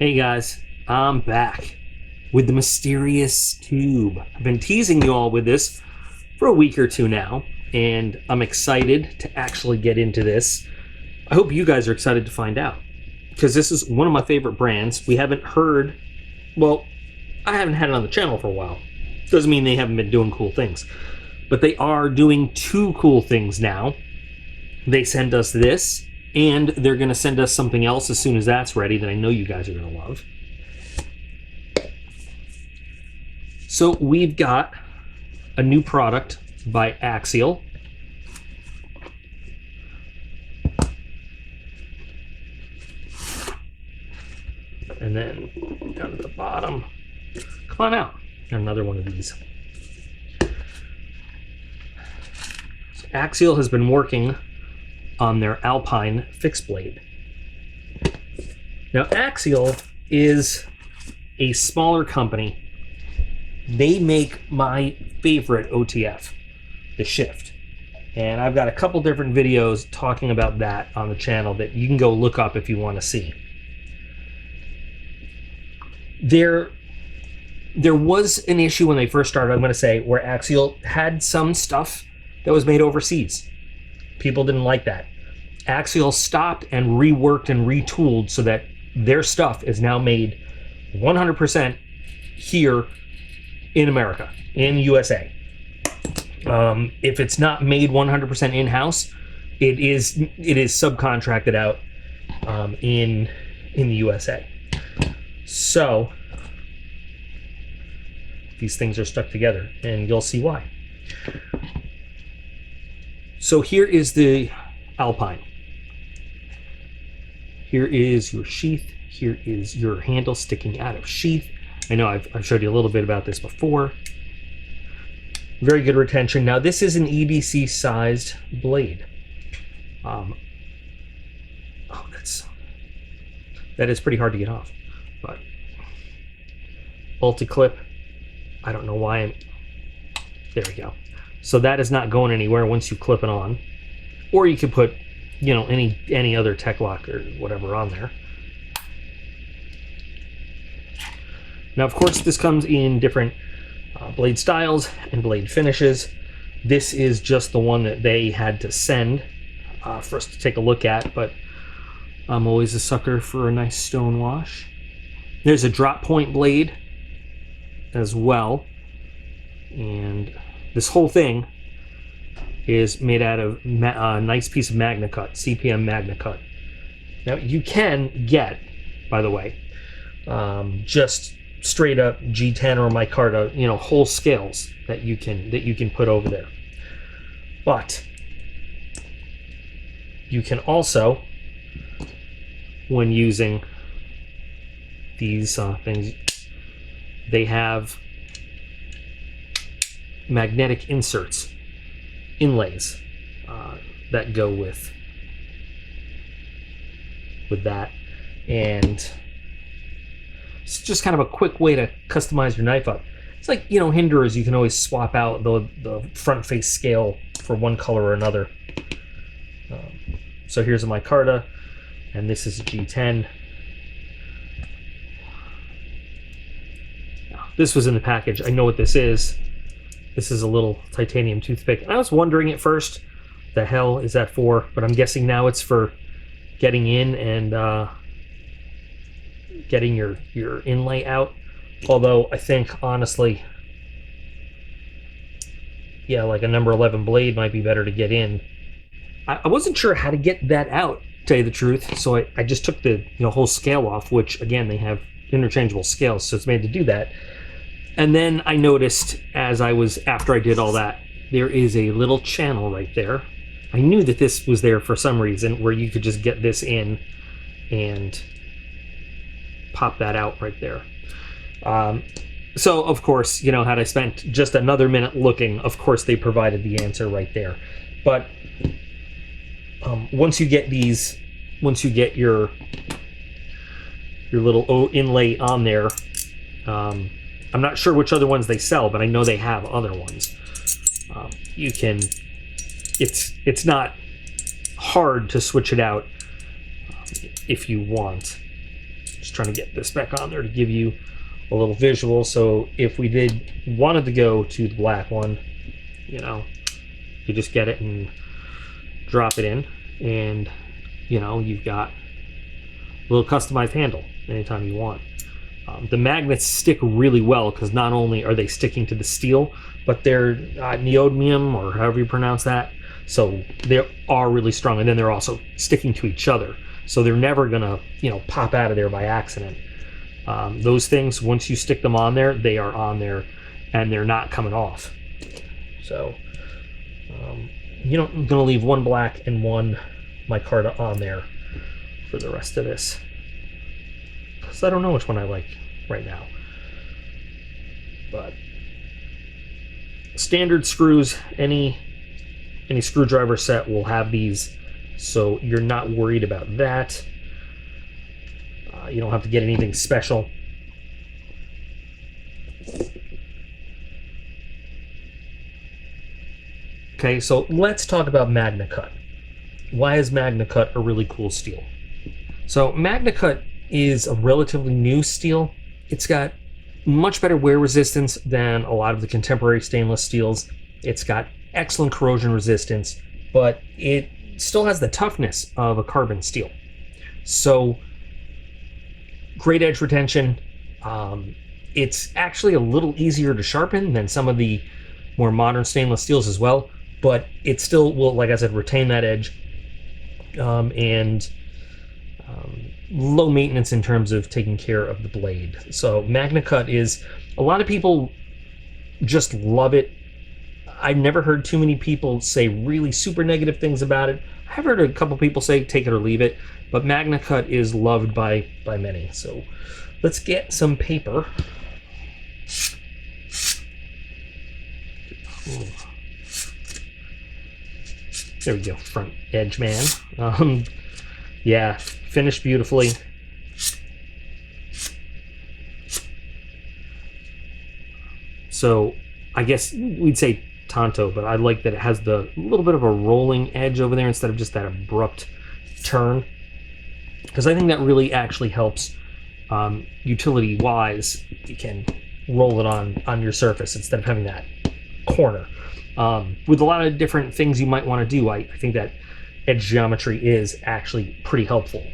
Hey guys, I'm back with the mysterious tube. I've been teasing you all with this for a week or two now, and I'm excited to actually get into this. I hope you guys are excited to find out, because this is one of my favorite brands. We haven't heard, well, I haven't had it on the channel for a while. Doesn't mean they haven't been doing cool things, but they are doing two cool things now. They send us this, and they're going to send us something else as soon as that's ready that I know you guys are going to love. So we've got a new product by Axial. And then down at the bottom, come on out, another one of these. So Axial has been working on their Alpine fixed blade. Now Axial is a smaller company. They make my favorite OTF, the Shift. And I've got a couple different videos talking about that on the channel that you can go look up if you want to see. There was an issue when they first started, I'm going to say, where Axial had some stuff that was made overseas. People didn't like that. Axial stopped and reworked and retooled so that their stuff is now made 100% here in America, in USA. If it's not made 100% in-house, it is subcontracted out in the USA. So these things are stuck together, and you'll see why. So here is the Alpine. Here is your sheath. Here is your handle sticking out of sheath. I know I've showed you a little bit about this before. Very good retention. Now this is an EDC sized blade. That is pretty hard to get off. But multi-clip, I don't know why there we go. So that is not going anywhere once you clip it on. Or you could put, you know, any other tech lock or whatever on there. Now, of course, this comes in different blade styles and blade finishes. This is just the one that they had to send for us to take a look at, but I'm always a sucker for a nice stone wash. There's a drop point blade as well, and this whole thing is made out of a nice piece of Magnacut, CPM Magnacut. Now you can get, by the way, just straight up G10 or micarta, you know, whole scales that you can put over there. But you can also, when using these things, they have magnetic inserts, inlays that go with that, and it's just kind of a quick way to customize your knife up. It's like, you know, Hinderers, you can always swap out the front face scale for one color or another. So here's a micarta, and this is a G10. This was in the package. I know what this is. This is a little titanium toothpick. And I was wondering at first, the hell is that for? But I'm guessing now it's for getting in and getting your inlay out. Although I think, honestly, yeah, like a number 11 blade might be better to get in. I wasn't sure how to get that out, to tell you the truth. So I just took the whole scale off, which again, they have interchangeable scales, so it's made to do that. And then I noticed after I did all that, there is a little channel right there. I knew that this was there for some reason, where you could just get this in and pop that out right there. So of course, had I spent just another minute looking, of course they provided the answer right there. But once you get your little inlay on there, I'm not sure which other ones they sell, but I know they have other ones. You can, it's not hard to switch it out if you want. Just trying to get this back on there to give you a little visual. So if we wanted to go to the black one, you know, you just get it and drop it in, and you know, you've got a little customized handle anytime you want. The magnets stick really well because not only are they sticking to the steel, but they're neodymium, or however you pronounce that. So they are really strong, and then they're also sticking to each other. So they're never gonna, you know, pop out of there by accident. Those things, once you stick them on there, they are on there, and they're not coming off. So you know, I'm gonna leave one black and one micarta on there for the rest of this, because I don't know which one I like right now. But standard screws, any screwdriver set will have these, so you're not worried about that. You don't have to get anything special. Okay, so let's talk about Magnacut. Why is Magnacut a really cool steel? So Magnacut is a relatively new steel. It's got much better wear resistance than a lot of the contemporary stainless steels. It's got excellent corrosion resistance, but it still has the toughness of a carbon steel. So great edge retention. It's actually a little easier to sharpen than some of the more modern stainless steels as well, but it still will, like I said, retain that edge, and low maintenance in terms of taking care of the blade. So Magnacut is, a lot of people just love it. I've never heard too many people say really super negative things about it. I've heard a couple people say take it or leave it, but Magnacut is loved by many. So let's get some paper. There we go, front edge man. Yeah, finished beautifully. So I guess we'd say Tanto, but I like that it has the little bit of a rolling edge over there instead of just that abrupt turn, because I think that really actually helps utility wise. You can roll it on your surface instead of having that corner. With a lot of different things you might want to do, I think that edge geometry is actually pretty helpful.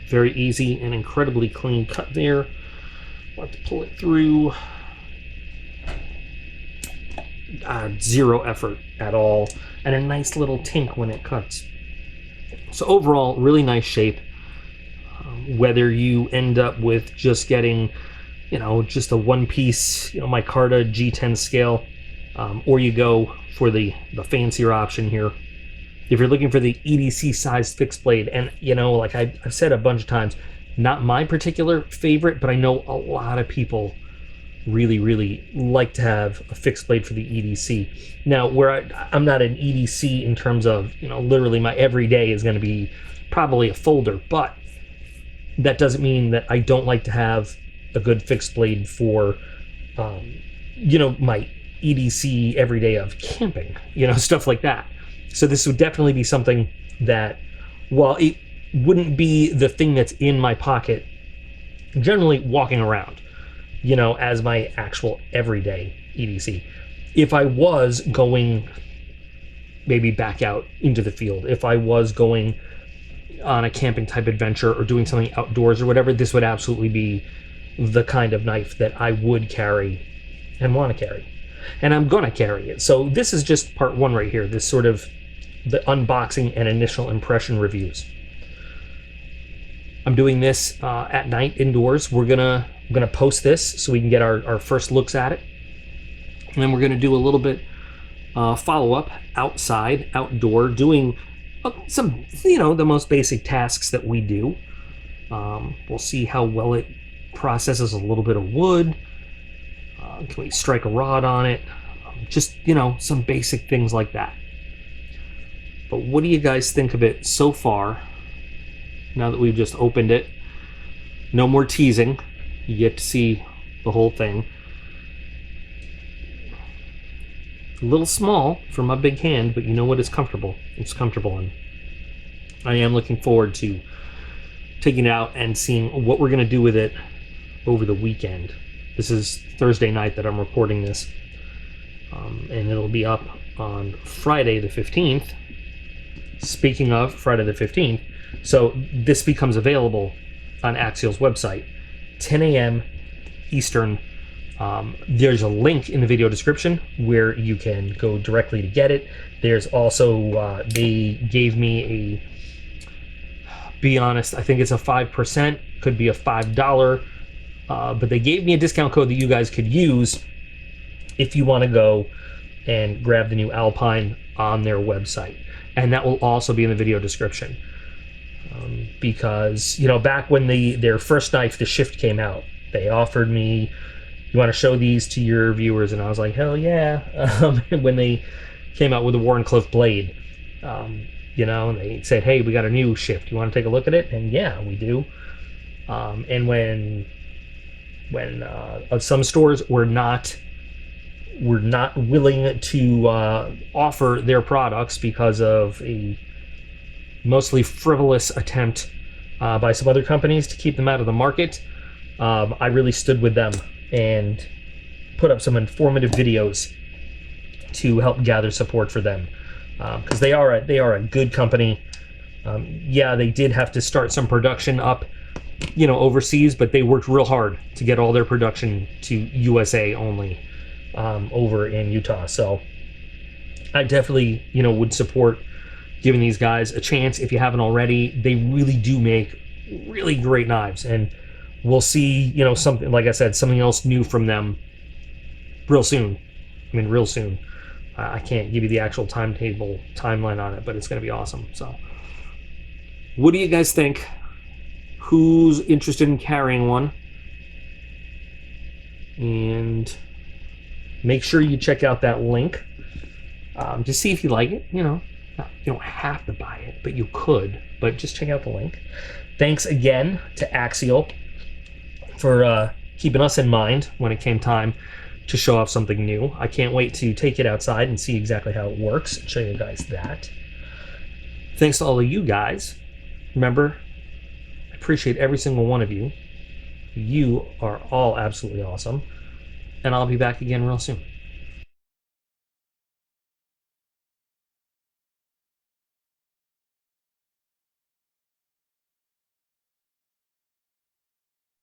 Very easy and incredibly clean cut there. I'll have to pull it through. Zero effort at all, and a nice little tink when it cuts. So overall, really nice shape. Whether you end up with just getting, you know, just a one-piece, you know, micarta G10 scale, or you go for the fancier option here. If you're looking for the EDC sized fixed blade, and you know, like I've said a bunch of times, not my particular favorite, but I know a lot of people really like to have a fixed blade for the EDC. Now, where I'm not an EDC in terms of, you know, literally my everyday is going to be probably a folder, but that doesn't mean that I don't like to have a good fixed blade for, you know, my EDC everyday of camping, you know, stuff like that. So this would definitely be something that, while it wouldn't be the thing that's in my pocket generally walking around, you know, as my actual everyday EDC, if I was going maybe back out into the field, if I was going on a camping type adventure or doing something outdoors or whatever, this would absolutely be the kind of knife that I would carry and want to carry. And I'm going to carry it. So this is just part one right here, this sort of the unboxing and initial impression reviews. I'm doing this at night indoors. We're gonna post this so we can get our first looks at it, and then we're gonna do a little bit follow-up outside, outdoor, doing some, you know, the most basic tasks that we do. We'll see how well it processes a little bit of wood. Can we strike a rod on it? Just, you know, some basic things like that. But what do you guys think of it so far? Now that we've just opened it, no more teasing. You get to see the whole thing. a little small for my big hand, but you know what? It's comfortable. It's comfortable, and I am looking forward to taking it out and seeing what we're going to do with it over the weekend. This is Thursday night that I'm recording this, and it'll be up on Friday the 15th. Speaking of Friday the 15th, so this becomes available on Axial's website, 10 a.m. Eastern. There's a link in the video description where you can go directly to get it. There's also, they gave me a, be honest, I think it's a 5%, could be a $5, but they gave me a discount code that you guys could use if you want to go and grab the new Alpine on their website. And that will also be in the video description. Because, you know, back when their first knife, the Shift, came out, they offered me, you want to show these to your viewers? And I was like, hell yeah. When they came out with the Wharncliffe blade, you know, and they said, hey, we got a new Shift. You want to take a look at it? And yeah, we do. And when some stores were not willing to offer their products because of a mostly frivolous attempt by some other companies to keep them out of the market, I really stood with them and put up some informative videos to help gather support for them, because they are a good company. Yeah, they did have to start some production up, you know, overseas, but they worked real hard to get all their production to USA only, over in Utah. So I definitely, you know, would support giving these guys a chance if you haven't already. They really do make really great knives, and we'll see, you know, something, like I said, something else new from them real soon. I mean, real soon. I can't give you the actual timeline on it, but it's going to be awesome. So what do you guys think? Who's interested in carrying one? And make sure you check out that link to see if you like it. You know, you don't have to buy it, but you could. But just check out the link. Thanks again to Axial for keeping us in mind when it came time to show off something new. I can't wait to take it outside and see exactly how it works and show you guys that. Thanks to all of you guys. Remember, I appreciate every single one of you. You are all absolutely awesome. And I'll be back again real soon.